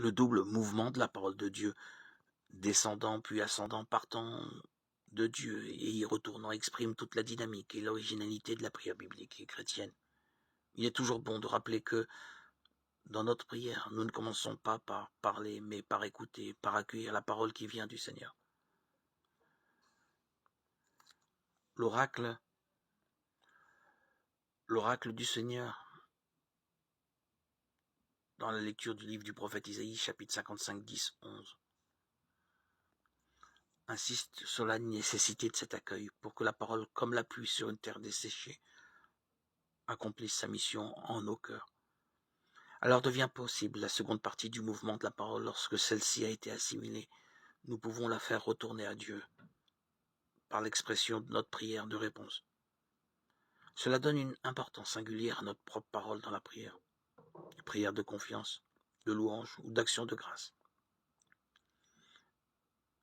le double mouvement de la parole de Dieu, descendant puis ascendant, partant de Dieu et y retournant, exprime toute la dynamique et l'originalité de la prière biblique et chrétienne. Il est toujours bon de rappeler que dans notre prière, nous ne commençons pas par parler, mais par écouter, par accueillir la parole qui vient du Seigneur. L'oracle du Seigneur, dans la lecture du livre du prophète Isaïe, chapitre 55, 10, 11, insiste sur la nécessité de cet accueil pour que la parole, comme la pluie sur une terre desséchée, accomplisse sa mission en nos cœurs. Alors devient possible la seconde partie du mouvement de la parole lorsque celle-ci a été assimilée. Nous pouvons la faire retourner à Dieu par l'expression de notre prière de réponse. Cela donne une importance singulière à notre propre parole dans la prière. Prière de confiance, de louange ou d'action de grâce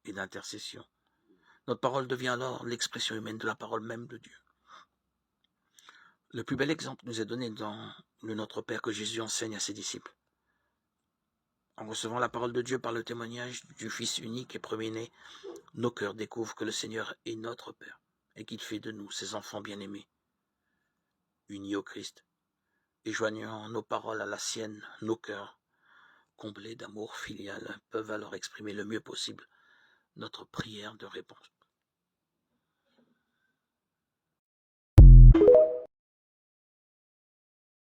et d'intercession. Notre parole devient alors l'expression humaine de la parole même de Dieu. Le plus bel exemple nous est donné dans le Notre Père que Jésus enseigne à ses disciples. En recevant la parole de Dieu par le témoignage du Fils unique et premier-né, nos cœurs découvrent que le Seigneur est notre Père et qu'il fait de nous ses enfants bien-aimés. Unis au Christ et joignant nos paroles à la sienne, nos cœurs, comblés d'amour filial, peuvent alors exprimer le mieux possible notre prière de réponse.